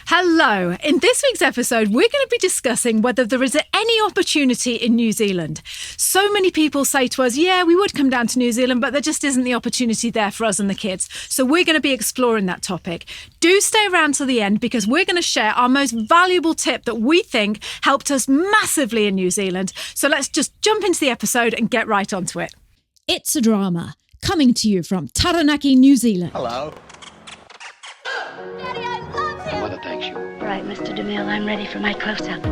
Hello. In this week's episode, we're going to be discussing whether there is any opportunity in New Zealand. So many people say to us, yeah, we would come down to New Zealand, but there just isn't the opportunity there for us and the kids. So we're going to be exploring that topic. Do stay around till the end because we're going to share our most valuable tip that we think helped us massively in New Zealand. So let's just jump into the episode and get right onto it. It's a Drama, coming to you from Taranaki, New Zealand. Hello. Daddy, I love him. Mother thanks you. Right, Mr. DeMille, I'm ready for my close-up.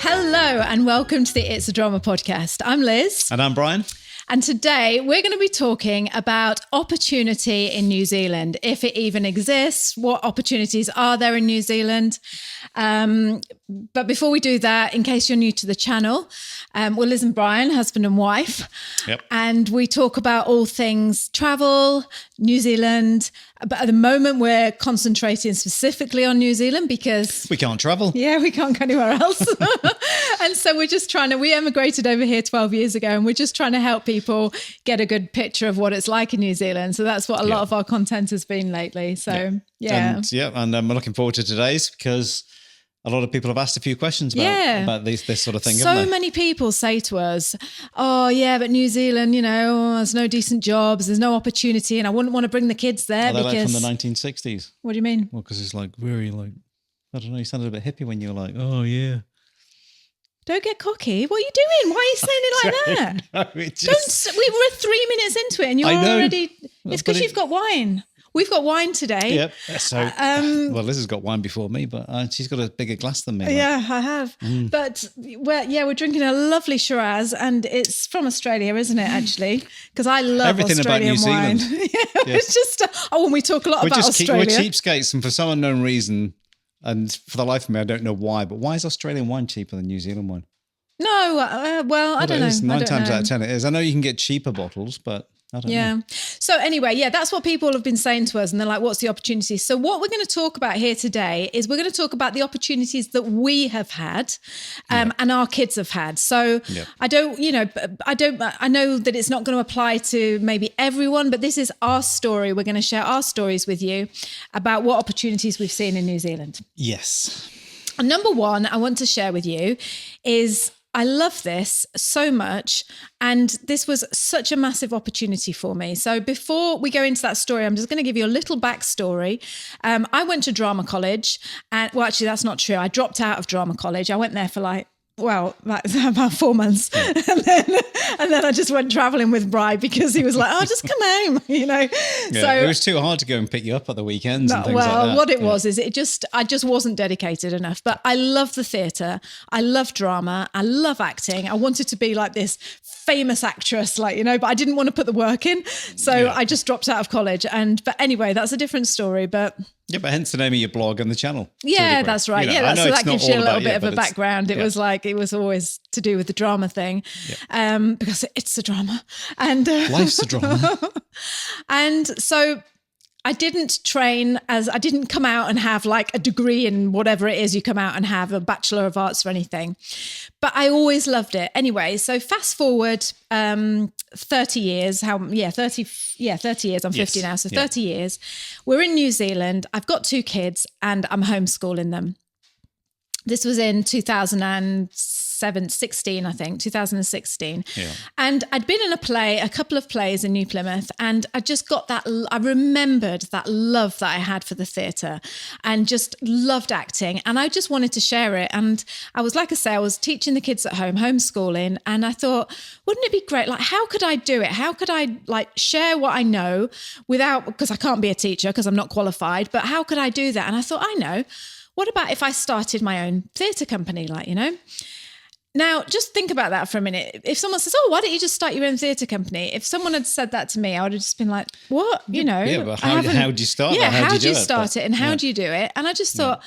Hello and welcome to the It's a Drama podcast. I'm Liz. And I'm Brian. And today we're going to be talking about opportunity in New Zealand, if it even exists, what opportunities are there in New Zealand. But before we do that, in case you're new to the channel, we're Liz and Brian, husband and wife. Yep. And we talk about all things travel, New Zealand. But at the moment, we're concentrating specifically on New Zealand because we can't travel. Yeah, we can't go anywhere else. And so we're just we emigrated over here 12 years ago and we're just trying to help people get a good picture of what it's like in New Zealand. So that's what a lot of our content has been lately. So, yeah. And I'm looking forward to today's because a lot of people have asked a few questions about this sort of thing. So many people say to us, oh, yeah, but New Zealand, there's no decent jobs, there's no opportunity, and I wouldn't want to bring the kids there because... because... from the 1960s. What do you mean? Well, because it's very I don't know, you sounded a bit hippie when you were like, oh, yeah. Don't get cocky. What are you doing? Why are you saying it like that? No, we were 3 minutes into it and you're already... It's because you've got wine. We've got wine today. Yep. So, well, Liz has got wine before me, but she's got a bigger glass than me. Yeah, I have. But we're drinking a lovely Shiraz, and it's from Australia, isn't it? Actually, because I love everything Australian about New wine. Zealand. It's just when we talk a lot about Australia. We're cheapskates, and for some unknown reason, and for the life of me, I don't know why. But why is Australian wine cheaper than New Zealand wine? No, I don't know. 9 times out of 10 it is. I know you can get cheaper bottles, but I don't know. So anyway, that's what people have been saying to us. And they're like, what's the opportunity? So what we're going to talk about here today is we're going to talk about the opportunities that we have had and our kids have had. So I know that it's not going to apply to maybe everyone, but this is our story. We're going to share our stories with you about what opportunities we've seen in New Zealand. Yes. And number one, I want to share with you is I love this so much. And this was such a massive opportunity for me. So before we go into that story, I'm just going to give you a little backstory. I went to drama college and actually that's not true. I dropped out of drama college. I went there for about 4 months. And then I just went traveling with Bri because he was like, oh, just come home, Yeah, so it was too hard to go and pick you up at the weekends and things like that. What it was is I just wasn't dedicated enough. But I love the theatre. I love drama. I love acting. I wanted to be like this famous actress, but I didn't want to put the work in. So I just dropped out of college. But anyway, that's a different story. But hence the name of your blog and the channel. Yeah, that's right. So that gives you a little bit of a background. It was it was always to do with the drama thing, because it's a drama, and life's a drama. And so I didn't come out and have a degree in whatever it is you come out and have, a Bachelor of Arts or anything, but I always loved it. Anyway, so fast forward 30 years, 30 years, I'm 50 now, so 30 years. We're in New Zealand, I've got 2 kids and I'm homeschooling them. This was in 2016, I think, 2016. Yeah. And I'd been in a couple of plays in New Plymouth, and I just got I remembered that love that I had for the theatre and just loved acting. And I just wanted to share it. And I was teaching the kids at home, homeschooling. And I thought, wouldn't it be great? How could I do it? How could I share what I know because I can't be a teacher because I'm not qualified, but how could I do that? And I thought, I know. What about if I started my own theatre company, Now, just think about that for a minute. If someone says, oh, why don't you just start your own theatre company? If someone had said that to me, I would have just been like, what? Yeah, but how do you start that? How do you start it and how do you do it? And I just thought,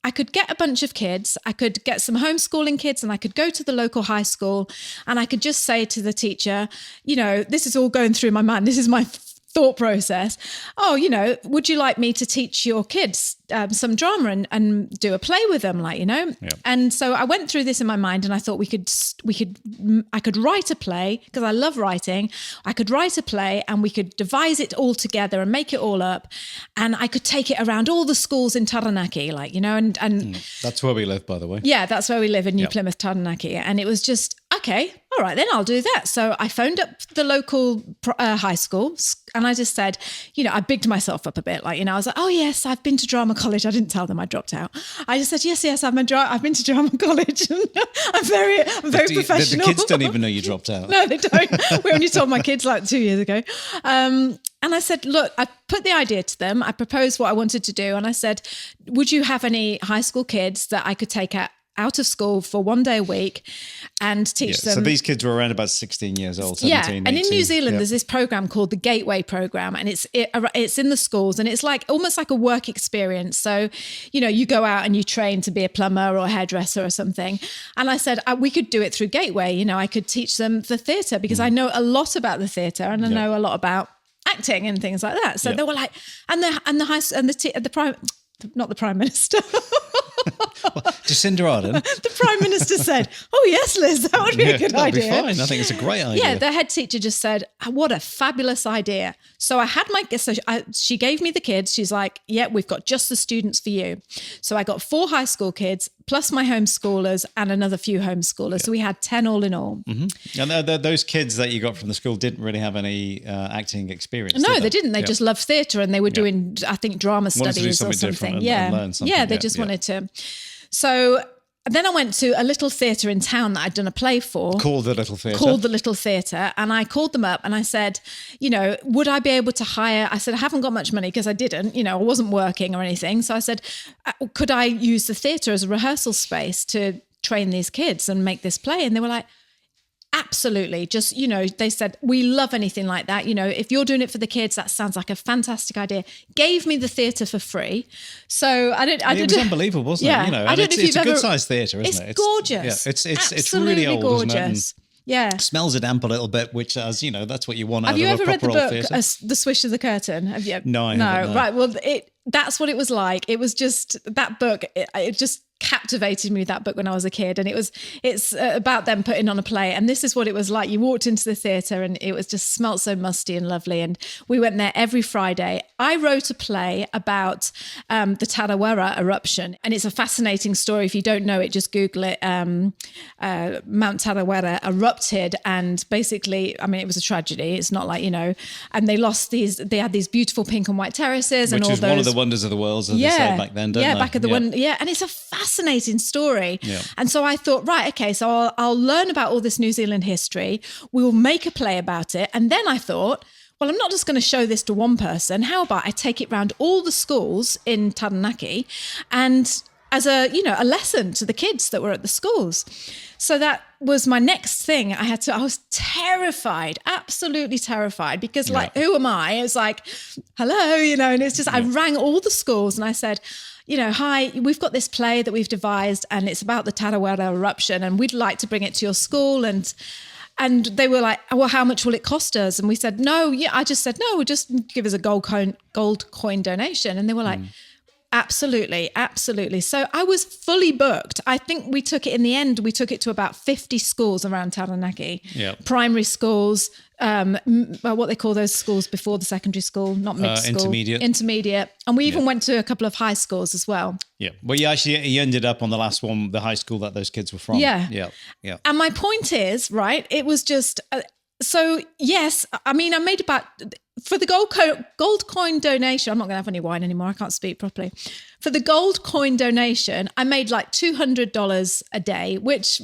I could get a bunch of kids, I could get some homeschooling kids, and I could go to the local high school and I could just say to the teacher, this is all going through my mind. This is my thought process. Oh, would you like me to teach your kids some drama and do a play with them, Yeah. And so I went through this in my mind, and I thought I could write a play, because I love writing. I could write a play, and we could devise it all together and make it all up, and I could take it around all the schools in Taranaki, and That's where we live, by the way. yeah, that's where we live in New Plymouth, Taranaki. And it was just, okay, all right, then I'll do that. So I phoned up the local high school, and I just said, I bigged myself up a bit. I was like, oh yes, I've been to drama college. I didn't tell them I dropped out. I just said, yes, I've been to drama college. I'm very professional. The kids don't even know you dropped out. No, they don't. We only told my kids 2 years ago. And I said, look, I put the idea to them. I proposed what I wanted to do. And I said, would you have any high school kids that I could take out of school for 1 day a week and teach them? So these kids were around about 16 years old, 17, 18. And in New Zealand, there's this program called the Gateway Program, and it's in the schools, and it's almost like a work experience. So, you go out and you train to be a plumber or a hairdresser or something. And I said, we could do it through Gateway. I could teach them the theatre, because I know a lot about the theatre, and I know a lot about acting and things like that. So they were like, and the high and the prime, not the Prime Minister. Jacinda Ardern. The Prime Minister said, oh yes, Liz, that would be a good idea. That'd be fine. I think it's a great idea. Yeah, the head teacher just said, what a fabulous idea. So I had she gave me the kids. She's like, yeah, we've got just the students for you. So I got 4 high school kids, plus my homeschoolers and another few homeschoolers. Yeah. So we had 10 all in all. Mm-hmm. And those kids that you got from the school didn't really have any acting experience. No, they didn't. They just loved theatre, and they were doing, I think, drama studies or something. And learn something. Yeah, they just wanted to. So then I went to a little theatre in town that I'd done a play for. Called the Little Theatre. And I called them up and I said, would I be able to hire? I said, I haven't got much money, because I didn't, I wasn't working or anything. So I said, could I use the theatre as a rehearsal space to train these kids and make this play? And they were like, absolutely. Just, they said, we love anything like that. If you're doing it for the kids, that sounds like a fantastic idea. Gave me the theatre for free. So it was unbelievable, wasn't it? I don't know if it's a good sized theatre, isn't it? It's gorgeous. Yeah, it's really old, gorgeous. Isn't it? Yeah. Smells a damp a little bit, which, as you know, that's what you want out of a proper old theatre. Have you ever read the book, The Swish of the Curtain? Have you? No, I haven't. No, right. Well, that's what it was like. It was just that book. It just captivated me, that book, when I was a kid. And it's about them putting on a play. And this is what it was like. You walked into the theatre and it was just smelt so musty and lovely. And we went there every Friday. I wrote a play about the Tarawera eruption. And it's a fascinating story. If you don't know it, just Google it. Mount Tarawera erupted, and basically, it was a tragedy. It's not like, and they had these beautiful pink and white terraces. Which and all is those, one of the wonders of the world, as they said back then, don't they? And it's a fascinating story. Yeah. And so I thought, right, okay, so I'll learn about all this New Zealand history. We'll make a play about it. And then I thought, well, I'm not just going to show this to one person. How about I take it round all the schools in Taranaki, and as a lesson to the kids that were at the schools. So that was my next thing. I was terrified, absolutely terrified, because who am I? It was like, hello, and it's just, I rang all the schools and I said, hi, we've got this play that we've devised, and it's about the Tarawera eruption, and we'd like to bring it to your school. And they were like, well, how much will it cost us? And we said, no, I just said, no, just give us a gold coin donation. And they were like, absolutely. So I was fully booked. I think we took it to about 50 schools around Taranaki. Yep. Primary schools, what they call those schools before the secondary school, not mixed school. Intermediate. And we even went to a couple of high schools as well. Yeah. Well, you ended up on the last one, the high school that those kids were from. Yeah. And my point is, right, it was just... so, yes, I made about... For the gold coin donation, I'm not going to have any wine anymore. I can't speak properly. For the gold coin donation, I made like $200 a day, which,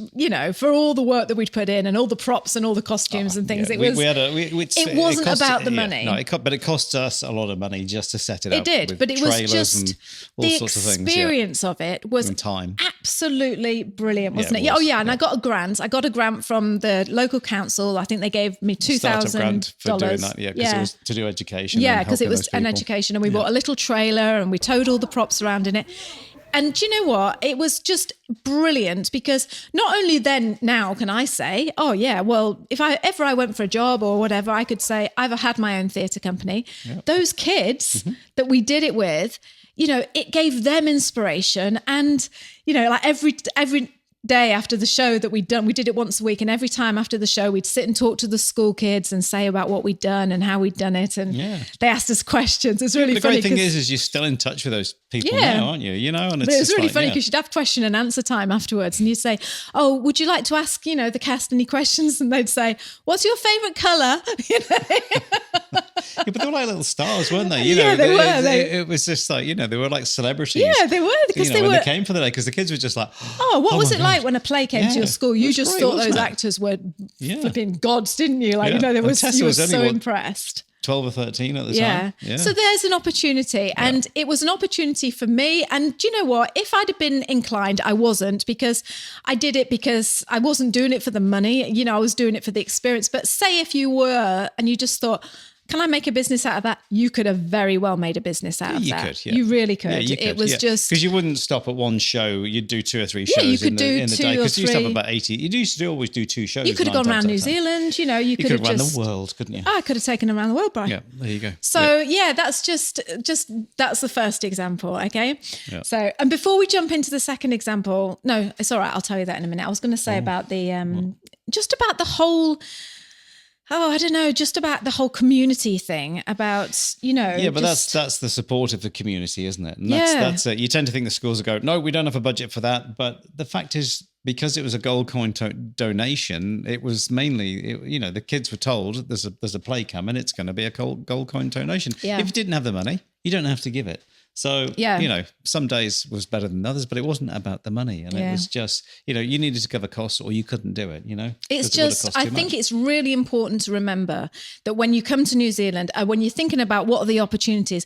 for all the work that we'd put in and all the props and all the costumes and things, it wasn't about the money. No, but it cost us a lot of money just to set it up. It did, but it was just the experience of it was absolutely brilliant, wasn't it? Yeah. Oh, yeah. And I got a grant. I got a grant from the local council. I think they gave me $2,000 grant for doing that. Yeah, because it was to do education. Yeah, because it was an education, and we bought a little trailer and we towed all the props around in it. And do you know what? It was just brilliant because not only then now can I say, oh yeah, well, if I ever went for a job or whatever, I could say I've had my own theatre company. Yep. Those kids that we did it with, you know, it gave them inspiration. And, you know, like every day after the show that we'd done, we did it once a week, and every time after the show we'd sit and talk to the school kids and say about what we'd done and how we'd done it, and they asked us questions. It's really funny. The great thing is you're still in touch with those people now, aren't you? You know, and it's really funny because you'd have question and answer time afterwards, and you'd say, oh, would you like to ask, you know, the cast any questions? And they'd say, what's your favourite colour? You know? But they were like little stars, weren't they? You know, they were. It was just like, you know, they were like celebrities. Yeah, they were, because when they came for the day, because the kids were just like, what was it like when a play came to your school? You just great, thought those actors were flipping gods, didn't you? Like, you know, you were so impressed. 12 or 13 at the time. Yeah. So there's an opportunity, and it was an opportunity for me. And do you know what? If I'd have been inclined, I wasn't, because I did it because I wasn't doing it for the money. You know, I was doing it for the experience. But say if you were and you just thought, can I make a business out of that? You could have very well made a business out of that. You could, You really could. Yeah, you could. It was just... Because you wouldn't stop at one show. You'd do 2 or 3 shows you could in do the day. Because you used to have about 80. You used to always do 2 shows. You could have gone around New Zealand. You know, you could have run the world, couldn't you? I could have taken them around the world, Brian. Yeah, there you go. So that's just that's the first example, okay? Yeah. So, and before we jump into the second example, no, it's all right. I'll tell you that in a minute. I was going to say about the just about the whole... Oh, I don't know, just about the whole community thing, about, you know... Yeah, but that's the support of the community, isn't it? And that's you tend to think the schools will go, no, we don't have a budget for that. But the fact is, because it was a gold coin donation, it was mainly, you know, the kids were told there's a play coming, it's going to be a gold coin donation. Yeah. If you didn't have the money, you don't have to give it. So, you know, some days was better than others, but it wasn't about the money. And it was just, you know, you needed to cover costs or you couldn't do it, you know. It's just, I think it's really important to remember that when you come to New Zealand, when you're thinking about what are the opportunity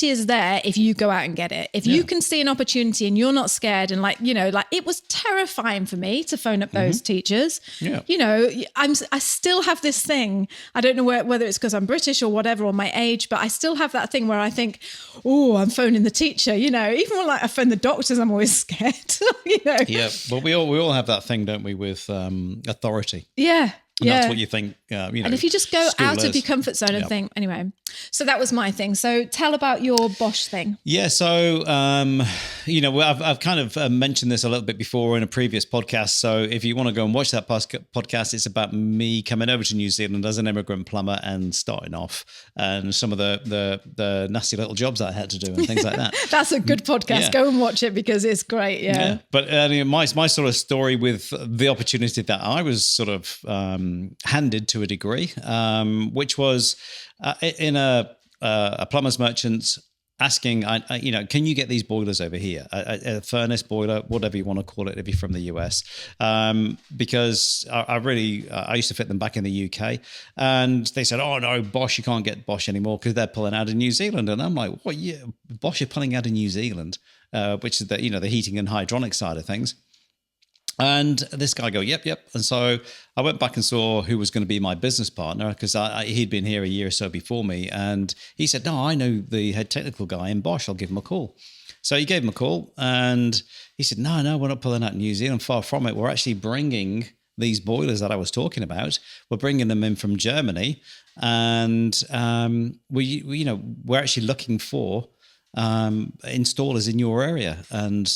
is there if you go out and get it. If you can see an opportunity and you're not scared, and like, you know, like it was terrifying for me to phone up those teachers. Yeah. You know, I still have this thing. I don't know whether it's because I'm British or whatever, or my age, but I still have that thing where I think, oh, I'm phoning the teacher. You know, even when like I phone the doctors, I'm always scared. You know. Yeah. Well, we all have that thing, don't we, with authority. Yeah. And that's what you think, you know. And if you just go out of your comfort zone and think, anyway. So that was my thing. So tell about your Bosch thing. Yeah. So, you know, I've kind of mentioned this a little bit before in a previous podcast. So if you want to go and watch that podcast, it's about me coming over to New Zealand as an immigrant plumber and starting off, and some of the nasty little jobs that I had to do and things like that. That's a good podcast. Yeah. Go and watch it because it's great. Yeah. But my sort of story with the opportunity that I was sort of handed to a degree, which was in a plumber's merchant asking, you know, can you get these boilers over here? A furnace boiler, whatever you want to call it, if you're from the US, because I used to fit them back in the UK, and they said, oh no, Bosch, you can't get Bosch anymore because they're pulling out of New Zealand. And I'm like, what? Yeah, Bosch are pulling out of New Zealand, which is the heating and hydronic side of things. And this guy go, yep. And so I went back and saw who was going to be my business partner, because he'd been here a year or so before me. And he said, no, I know the head technical guy in Bosch. I'll give him a call. So he gave him a call and he said, no, we're not pulling out New Zealand. Far from it. We're actually bringing these boilers that I was talking about. We're bringing them in from Germany. And we're actually looking for installers in your area, and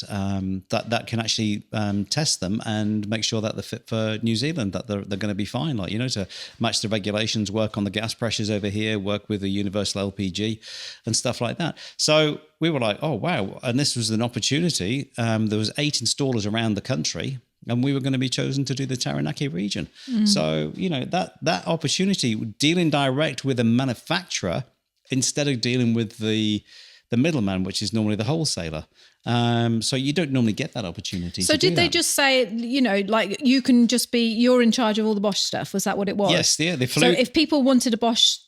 that can actually test them and make sure that they're fit for New Zealand, that they're going to be fine, like, you know, to match the regulations, work on the gas pressures over here, work with the universal LPG and stuff like that. So we were like, oh wow. And this was an opportunity. There was 8 installers around the country, and we were going to be chosen to do the Taranaki region. So, you know, that opportunity, dealing direct with a manufacturer instead of dealing with the middleman, which is normally the wholesaler. So you don't normally get that opportunity. So did they just say, you know, like you're in charge of all the Bosch stuff? Was that what it was? Yes, yeah. They flew. So if people wanted a Bosch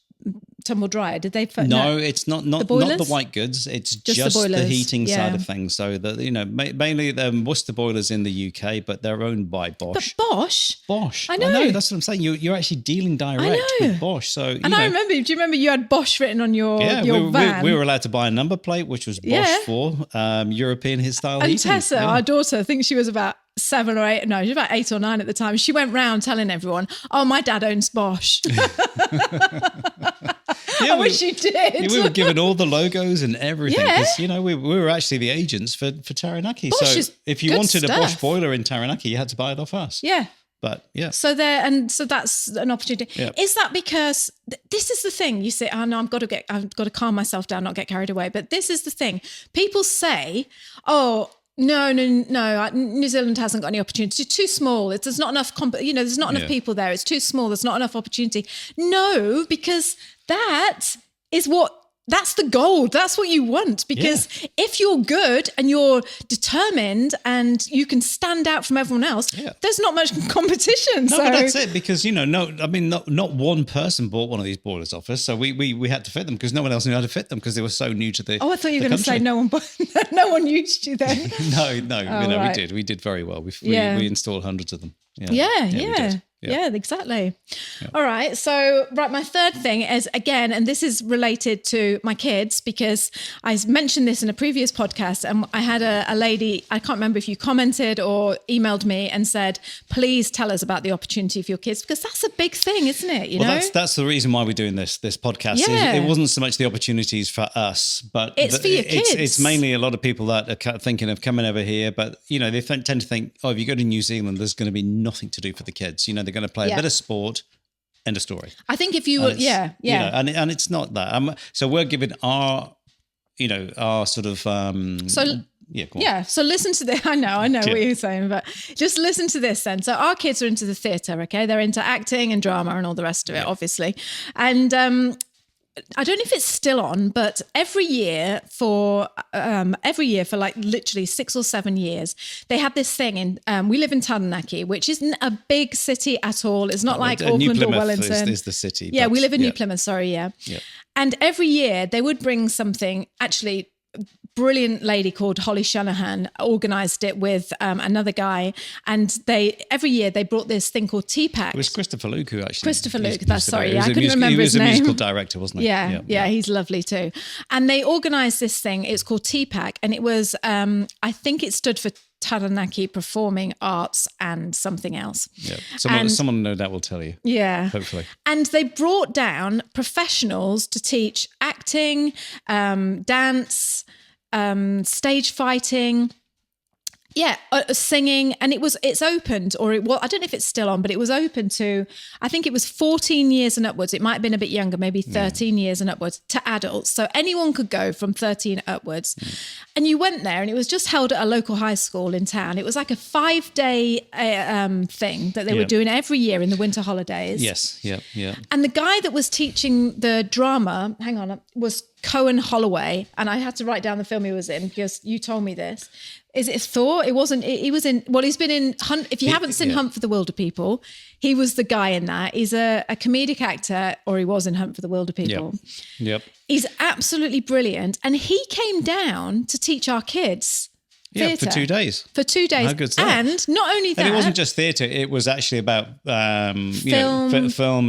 tumble dryer? Did they? No, it's not the white goods. It's just the heating side of things. So mainly the Worcester boilers in the UK, but they're owned by Bosch. But Bosch. I know. That's what I'm saying. You're actually dealing direct with Bosch. So I remember. Do you remember you had Bosch written on your van? We were allowed to buy a number plate, which was Bosch for European style and heating. Tessa, our daughter, I think she was about 7 or 8. No, she was about 8 or 9 at the time. She went round telling everyone, "Oh, my dad owns Bosch." I wish you did. We were given all the logos and everything because we were actually the agents for Taranaki. Bosch so is if you wanted a Bosch boiler in Taranaki, you had to buy it off us. Yeah. But yeah. So that's an opportunity. Yep. Is that because this is the thing? You say, "Oh no, I've got to calm myself down, not get carried away." But this is the thing. People say, "Oh, no, New Zealand hasn't got any opportunity. It's too small. There's not enough. There's not enough people there. It's too small. There's not enough opportunity." No, because that's the gold. That's what you want. Because if you're good and you're determined and you can stand out from everyone else, there's not much competition. No, but that's it. Because not one person bought one of these boilers off us, so we had to fit them because no one else knew how to fit them because they were so new to the. Oh, I thought you were going to say no one used you then. No, we did very well. We installed hundreds of them. Yeah, exactly. Yeah. All right. So, my third thing is, again, and this is related to my kids because I mentioned this in a previous podcast and I had a lady, I can't remember if you commented or emailed me and said, please tell us about the opportunity for your kids because that's a big thing, isn't it? You know? That's the reason why we're doing this podcast. Yeah. It wasn't so much the opportunities for us, but it's for your kids. It's mainly a lot of people that are thinking of coming over here, but, they tend to think, if you go to New Zealand, there's going to be nothing to do for the kids. They're going to play a bit of sport. End of story. I think if you were, and it's not that. So we're giving our sort of. So listen to this. I know what you're saying, but just listen to this then. So our kids are into the theatre, okay? They're into acting and drama and all the rest of it, obviously. And I don't know if it's still on, but every year for like literally 6 or 7 years, they have this thing in, we live in Taranaki, which isn't a big city at all. It's not like Auckland or Wellington. Is the city. Yeah, we live in New Plymouth, sorry, yeah. And every year they would bring something, actually, brilliant lady called Holly Shanahan organised it with another guy, and every year they brought this thing called Tea Pack. It was Christopher Luke who actually. Christopher Luke, I couldn't remember his name. He was a musical director, wasn't he? Yeah, he's lovely too. And they organised this thing. It's called Tea Pack, and it was I think it stood for Taranaki Performing Arts and something else. Yeah, someone no doubt will tell you. Yeah, hopefully. And they brought down professionals to teach acting, dance. Stage fighting, singing, and it's opened, I don't know if it's still on, but it was open to, I think it was 14 years and upwards. It might have been a bit younger, maybe 13 years and upwards to adults. So anyone could go from 13 upwards. And you went there and it was just held at a local high school in town. It was like a 5-day thing that they were doing every year in the winter holidays. Yes, yeah. And the guy that was teaching the drama, was Cohen Holloway, and I had to write down the film he was in because you told me this. Is it Thor? It wasn't. He was in. Well, he's been in Hunt. If you haven't seen Hunt for the Wilder People, he was the guy in that. He's a comedic actor, or he was in Hunt for the Wilder People. Yep. He's absolutely brilliant, and he came down to teach our kids. Theatre. For 2 days. For 2 days. How good's that? And not only that. And it wasn't just theatre, it was actually about film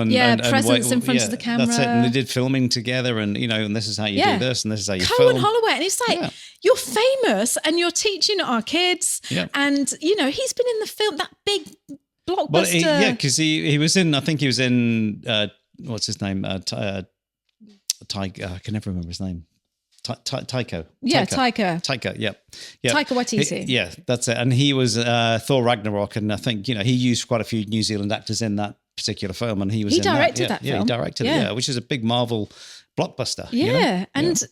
and presence in front of the camera. That's it. And they did filming together and, and this is how you do this and this is how you film. Cohen Holloway. And it's like, you're famous and you're teaching our kids. Yeah. And, he's been in the film, that big blockbuster. Well, because he was in, I think he was in, what's his name? Taika, I can never remember his name. Taika. Yeah, Taika. Yeah. Taika Waititi. That's it. And he was Thor Ragnarok, and I think he used quite a few New Zealand actors in that particular film, and he directed that film. Yeah, he directed it. Which is a big Marvel blockbuster. Yeah,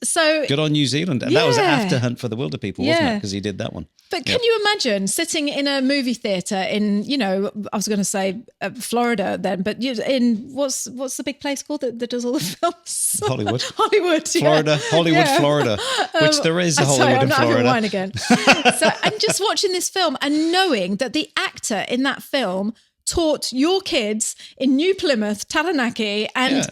so good on New Zealand. And that was after Hunt for the Wilder People, wasn't it? Because he did that one. But can you imagine sitting in a movie theatre in, I was going to say Florida then, but in what's the big place called that does all the films? Hollywood. Florida, Hollywood, Florida, which there is a Hollywood in Florida. I'm not having wine again. And just watching this film and knowing that the actor in that film taught your kids in New Plymouth, Taranaki, and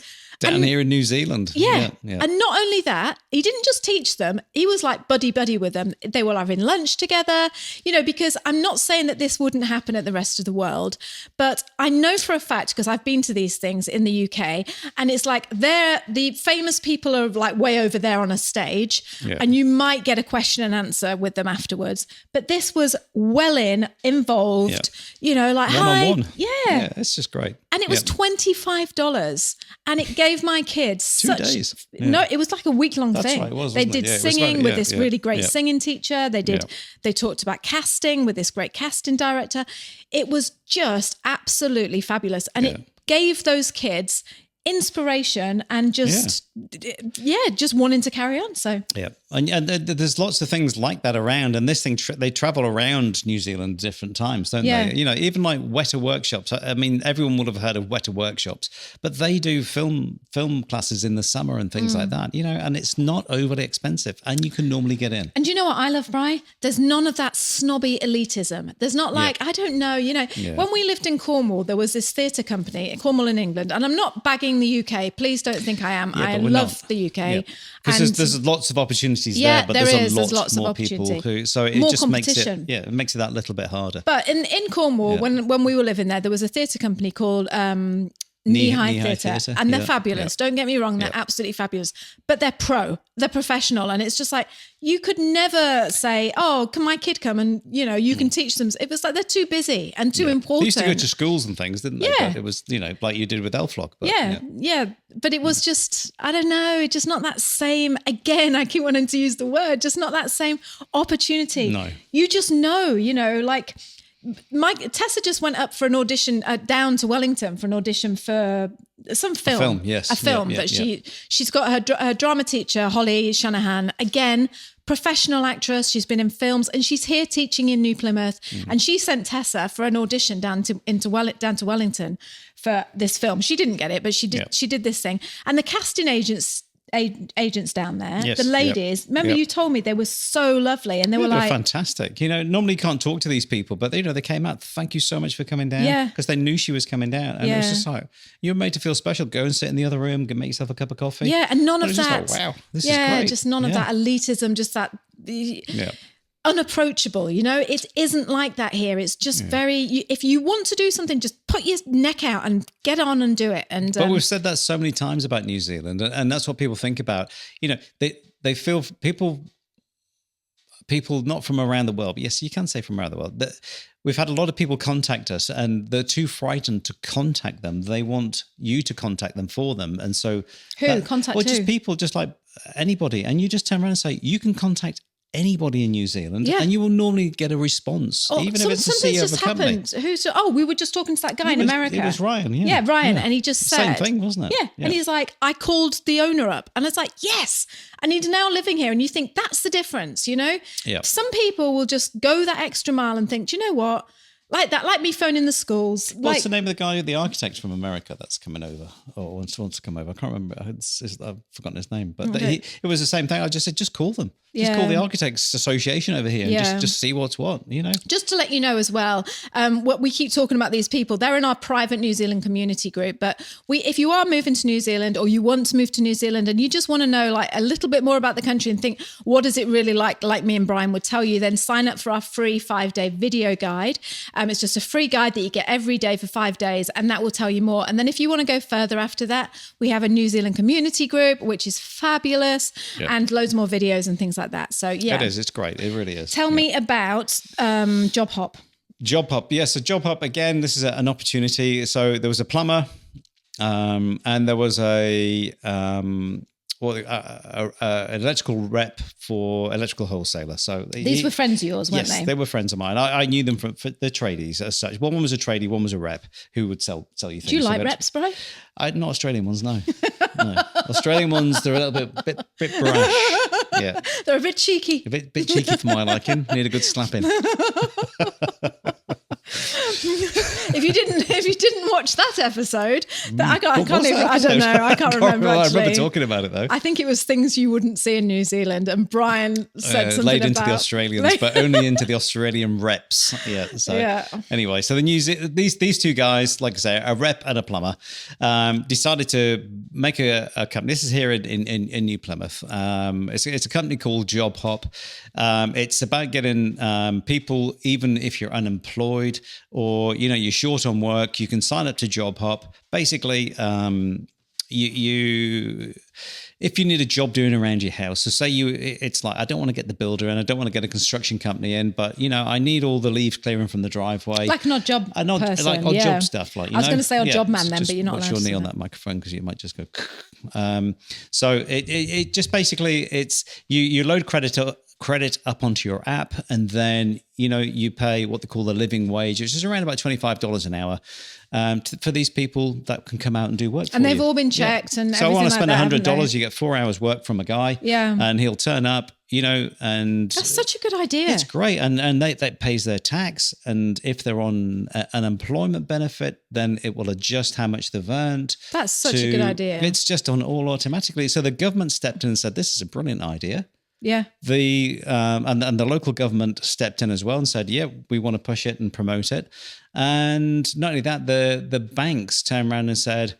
down here in New Zealand. Yeah. And not only that, he didn't just teach them, he was like buddy with them. They were having lunch together, because I'm not saying that this wouldn't happen at the rest of the world, but I know for a fact, because I've been to these things in the UK, and it's like the famous people are like way over there on a stage, and you might get a question and answer with them afterwards. But this was involved, like one-on-one. Yeah, it's just great. And it was $25, and it gave my kids 2 days. No, it was like a week-long thing. Right, it was, they did singing with this really great singing teacher. They talked about casting with this great casting director. It was just absolutely fabulous, and it gave those kids inspiration and just wanting to carry on. So and there's lots of things like that around, and this thing they travel around New Zealand different times, don't they? Even like Weta workshops. I mean, everyone would have heard of Weta workshops, but they do film classes in the summer and things like that, and it's not overly expensive, and you can normally get in. And you know what I love, Bri? There's none of that snobby elitism. There's not like, I don't know, when we lived in Cornwall, there was this theatre company in Cornwall in England, and I'm not bagging the UK. Please don't think I am. I love the UK. Because there's lots of opportunities there, but there's lots more people so it more just makes it that little bit harder. But in Cornwall, when we were living there was a theatre company called Knee-High Theatre, and they're fabulous. Don't get me wrong, they're absolutely fabulous. But they're professional, and it's just like, you could never say, oh, can my kid come and, you can teach them. It was like they're too busy and too important. They used to go to schools and things, didn't they? Yeah. But it was, like you did with Elflock. But, But it was just, I don't know, just not that same, again, I keep wanting to use the word, just not that same opportunity. No. You just know, like... Tessa just went up for an audition down to Wellington for an audition for some film. A film that she's got her drama teacher, Holly Shanahan, again, professional actress. She's been in films, and she's here teaching in New Plymouth. And she sent Tessa for an audition down to Wellington for this film. She didn't get it, but she did. She did this thing, and the casting agents down there, the ladies, remember you told me they were so lovely, and they were like fantastic. Normally you can't talk to these people, but they came out, thank you so much for coming down, because they knew she was coming down, and it was just like, you're made to feel special. Go and sit in the other room, make yourself a cup of coffee. And none of that. Just like, wow, this is great. Just none of that elitism, just that unapproachable. It isn't like that here. It's just very, if you want to do something, just put your neck out and get on and do it. And but we've said that so many times about New Zealand, and that's what people think about. They feel people not from around the world, but yes, you can say from around the world. We've had a lot of people contact us, and they're too frightened to contact them. They want you to contact them for them, and so contact? Well, just people, just like anybody, and you just turn around and say you can contact anybody in New Zealand, and you will normally get a response, even if it's the CEO of a company. We were just talking to that guy in America. It was Ryan, Ryan, and he just said... Same thing, wasn't it? Yeah, and he's like, I called the owner up, and it's like, yes, and he's now living here, and you think that's the difference, Some people will just go that extra mile and think, do you know what? Like that, like me phoning the schools. What's the name of the guy, the architect from America that's coming over, or wants to come over? I can't remember. I've forgotten his name, but it was the same thing. I just said, just call them. Just call the Architects Association over here and just see what's what, Just to let you know as well, what we keep talking about these people, they're in our private New Zealand community group. But if you are moving to New Zealand, or you want to move to New Zealand, and you just want to know like a little bit more about the country and think, what is it really like me and Brian would tell you, then sign up for our free 5-day video guide. It's just a free guide that you get every day for 5 days, and that will tell you more. And then if you want to go further after that, we have a New Zealand community group, which is fabulous, and loads more videos and things like that. So it is. It's great. It really is. Tell me about Job Hop. Job Hop. Yes. So Job Hop, again, this is an opportunity. So there was a plumber, and there was an electrical rep for electrical wholesaler. So these were friends of yours, weren't they? Yes, they were friends of mine. I knew them for the tradies as such. One was a tradie, one was a rep who would sell you things. Do you like reps, bro? Not Australian ones, no. No. Australian ones, they're a little bit brash. Yeah, they're a bit cheeky. A bit cheeky for my liking. Need a good slapping. If you didn't watch that episode, I don't know. I can't remember. I Actually, remember talking about it though. I think it was things you wouldn't see in New Zealand, and Brian said something laid into about the Australians, but only into the Australian reps. Yeah. So anyway, so these two guys, like I say, a rep and a plumber, decided to make a company. This is here in New Plymouth. It's a company called Job Hop. It's about getting people, even if you're unemployed or you're short on work, you can sign up to Job Hop. Basically, if you need a job doing around your house, so say it's like, I don't want to get the builder and I don't want to get a construction company in, but I need all the leaves clearing from the driveway. Like an odd job person, like odd job stuff. Like I was going to say odd job man then, but you're not allowed to. Watch your knee on that microphone because you might just go. So it just basically it's you load credit up onto your app, and then you pay what they call the living wage, which is around about $25 an hour for these people that can come out and do work for you. And they've all been checked and so everything. I want to spend like $100, you get 4 hours work from a guy, and he'll turn up, and that's such a good idea. It's great, and that pays their tax, and if they're on an employment benefit, then it will adjust how much they've earned. That's such a good idea. It's just on all automatically. So the government stepped in and said, this is a brilliant idea. Yeah. And the local government stepped in as well and said, yeah, we want to push it and promote it. And not only that, the banks turned around and said,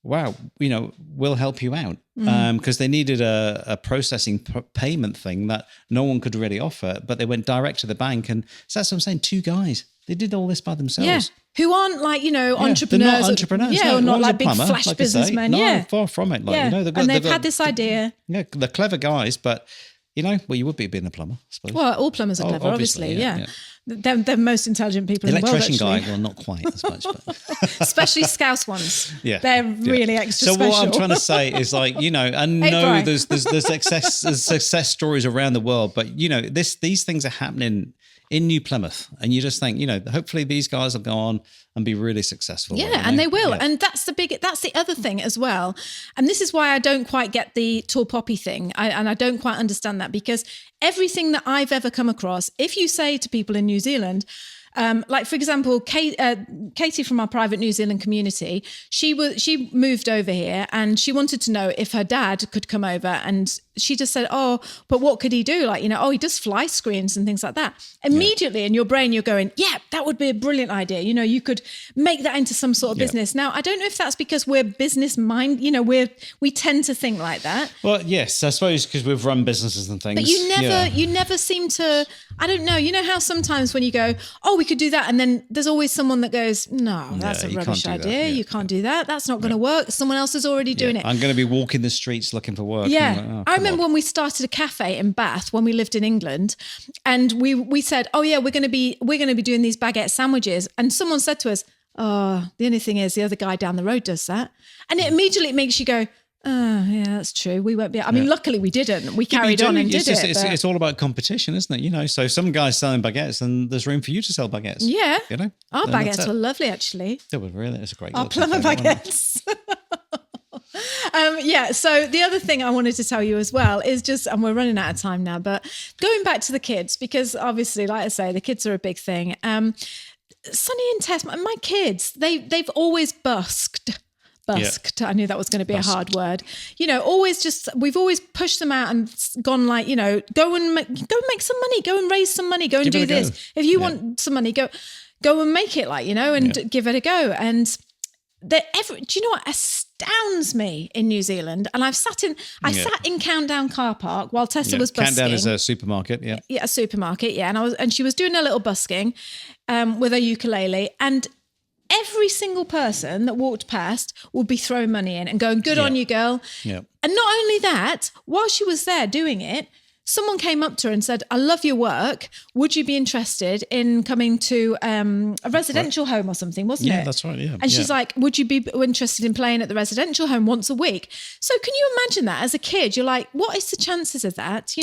wow, we'll help you out. Because they needed a processing payment thing that no one could really offer, but they went direct to the bank. And so that's what I'm saying, two guys, they did all this by themselves. Yeah. Who aren't like, entrepreneurs. They're not entrepreneurs. Yeah, or not like big plumber, flash businessmen. No, far from it. They've had this idea. Yeah, they're clever guys, but well, you would be being a plumber, I suppose. Well, all plumbers are clever, obviously. Yeah. They're the most intelligent people in the world, actually. Electrician guy, well, not quite as much. But. Especially Scouse ones. Yeah. They're really extra special. So what I'm trying to say is I know there's success stories around the world, but, these things are happening in New Plymouth, and you just think, hopefully these guys will go on and be really successful. Yeah, and they will. Yeah. And that's the other thing as well. And this is why I don't quite get the tall poppy thing. I don't quite understand that, because everything that I've ever come across, if you say to people in New Zealand, like for example, Katie from our private New Zealand community, she moved over here and she wanted to know if her dad could come over, and she just said, oh, but what could he do? Like, he does fly screens and things like that. Immediately in your brain, you're going, yeah, that would be a brilliant idea. You could make that into some sort of business. Now, I don't know if that's because we're business mind, we tend to think like that. Well, yes, I suppose because we've run businesses and things. But you never seem to, I don't know, how sometimes when you go, oh, we could do that, and then there's always someone that goes, no, that's a rubbish idea. You can't do that. That's not going to work. Someone else is already doing it. I'm going to be walking the streets looking for work. Yeah. I remember when we started a cafe in Bath when we lived in England, and we said, oh yeah, we're going to be doing these baguette sandwiches, and someone said to us, oh, the only thing is the other guy down the road does that, and it immediately makes you go, oh yeah, that's true. We won't be. I mean, luckily we didn't. We carried on and did it. It's all about competition, isn't it? So some guys selling baguettes, and there's room for you to sell baguettes. Yeah, our baguettes were lovely, actually. They were really. It's a great. Our plumber baguettes. So the other thing I wanted to tell you as well is just, and we're running out of time now, but going back to the kids, because obviously, like I say, the kids are a big thing. Sonny and Tess, my kids, they've always busked. I knew that was going to be a hard word. We've always pushed them out and gone like, go and make some money, go and raise some money, go and do this. If you want some money, go and make it, and give it a go. And do you know what astounds me in New Zealand? And I sat in Countdown car park while Tessa was busking. Countdown is a supermarket, yeah. Yeah, a supermarket, yeah. And she was doing a little busking with her ukulele, and every single person that walked past would be throwing money in and going, good on you, girl. Yeah. And not only that, while she was there doing it, someone came up to her and said, I love your work. Would you be interested in coming to a residential home or something, wasn't it? Yeah, that's right, yeah. And she's like, would you be interested in playing at the residential home once a week? So can you imagine that as a kid? You're like, what is the chances of that?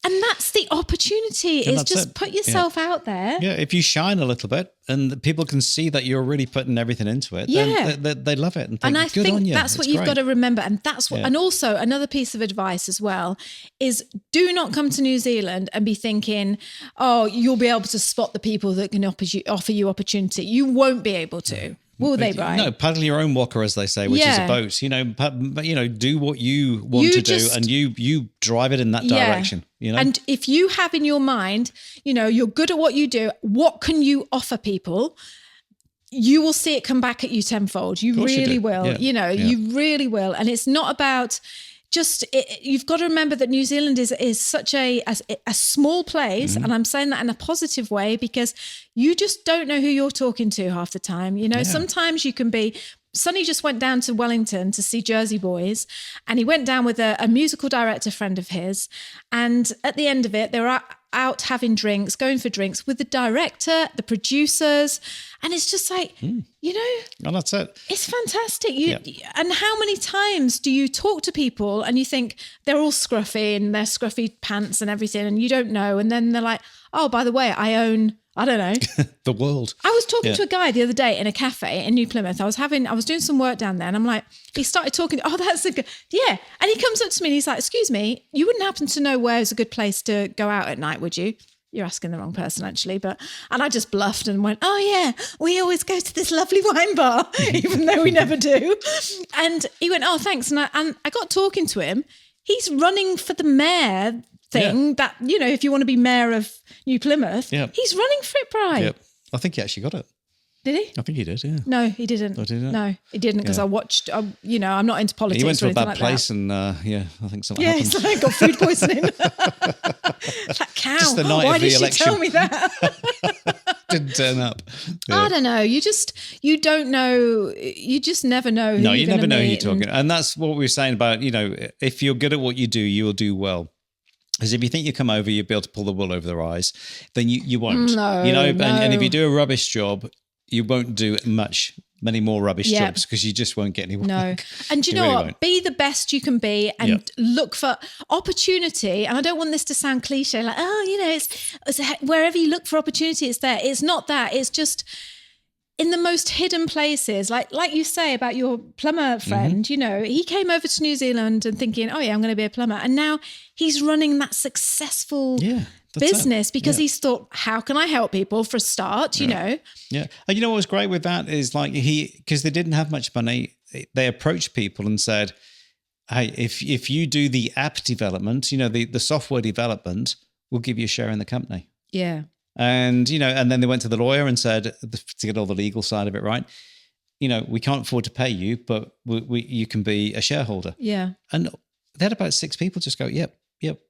And that's the opportunity, is just put yourself out there. Yeah, if you shine a little bit and people can see that you're really putting everything into it, then they love it. And I good think on you. that's what you've got to remember. And that's what, and also another piece of advice as well is do not come to New Zealand and be thinking, oh, you'll be able to spot the people that can offer you opportunity. You won't be able to. Will they, Brian? No, paddle your own walker, as they say, which is a boat. Do what you want to do, and you drive it in that direction. And if you have in your mind, you're good at what you do, what can you offer people? You will see it come back at you tenfold. You really will. You really will. And it's not about you've got to remember that New Zealand is such a small place, and I'm saying that in a positive way because you just don't know who you're talking to half the time. Sometimes you can be. Sonny just went down to Wellington to see Jersey Boys, and he went down with a musical director friend of his, and at the end of it, they were out having drinks, going for drinks with the director, the producers, and it's just like, and that's it. It's fantastic. And how many times do you talk to people and you think they're all scruffy and they're scruffy pants and everything, and you don't know, and then they're like, oh, by the way, I own, I don't know, the world. I was talking to a guy the other day in a cafe in New Plymouth. I was doing some work down there, and I'm like, he started talking. Oh, that's a good, and he comes up to me and he's like, excuse me, you wouldn't happen to know where's a good place to go out at night, would you? You're asking the wrong person, actually. And I just bluffed and went, oh yeah, we always go to this lovely wine bar, even though we never do. And he went, oh, thanks. And I got talking to him. He's running for the mayor thing that, if you want to be mayor of New Plymouth, he's running for it, Brian. Yep. I think he actually got it. Did he? I think he did, yeah. No, he didn't. Oh, did he? No, he didn't, because I watched, I'm not into politics. He went to a bad like place that. and, I think something happened. He's like, got food poisoning. That cow. Just the night Why of the did election. she tell me that? Didn't turn up. Yeah. I don't know. You don't know. You just never know who No, you're you never know who you're meet talking. And that's what we were saying about, if you're good at what you do, you will do well. Because if you think you come over, you'll be able to pull the wool over their eyes, then you won't. No, and if you do a rubbish job, you won't do many more rubbish jobs because you just won't get any work. No. And you know what? Won't. Be the best you can be and look for opportunity. And I don't want this to sound cliche, like, it's wherever you look for opportunity, it's there. It's not that. It's just in the most hidden places, like you say about your plumber friend, he came over to New Zealand and thinking, oh yeah, I'm going to be a plumber. And now he's running that successful business because he's thought, how can I help people for a start, Yeah. And what was great with that is because they didn't have much money, they approached people and said, hey, if you do the app development, the software development, we'll give you a share in the company. Yeah. And, and then they went to the lawyer and said, to get all the legal side of it right, we can't afford to pay you, but you can be a shareholder. Yeah. And they had about 6 people just go, yep,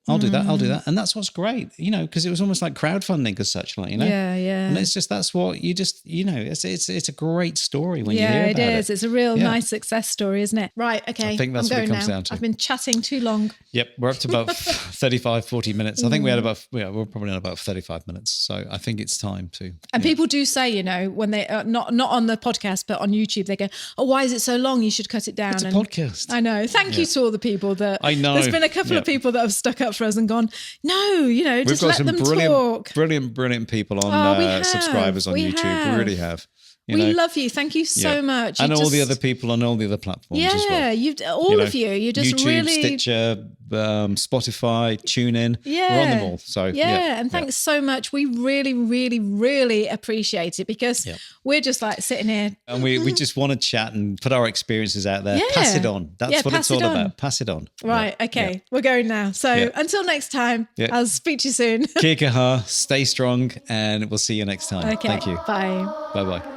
I'll do that. And that's what's great, because it was almost like crowdfunding as such, Yeah. And it's just, that's what you just, it's a great story when you hear about it. Yeah, it is. It's a real nice success story, isn't it? Right, okay. I think that's what it comes down to. I've been chatting too long. Yep, we're up to about 35, 40 minutes. I think we're probably on about 35 minutes. So I think it's time to. And people do say, when they not on the podcast, but on YouTube, they go, oh, why is it so long? You should cut it down. It's a podcast. I know. Thank you to all the people that. I know. There's been a couple of people that have stuck up for us and gone, no, just let them talk. Brilliant people on subscribers on YouTube. We really have. We love you. Thank you so much. And all the other people on all the other platforms as well. All of you. You're just YouTube, really... Stitcher, Spotify, TuneIn. Yeah. We're on them all. So and thanks so much. We really, really, really appreciate it because we're just like sitting here. And we just want to chat and put our experiences out there. Yeah. Pass it on. That's what it's all about. Pass it on. Right. Okay. We're going now. So until next time, I'll speak to you soon. Kia kaha, stay strong, and we'll see you next time. Okay. Thank you. Bye. Bye-bye.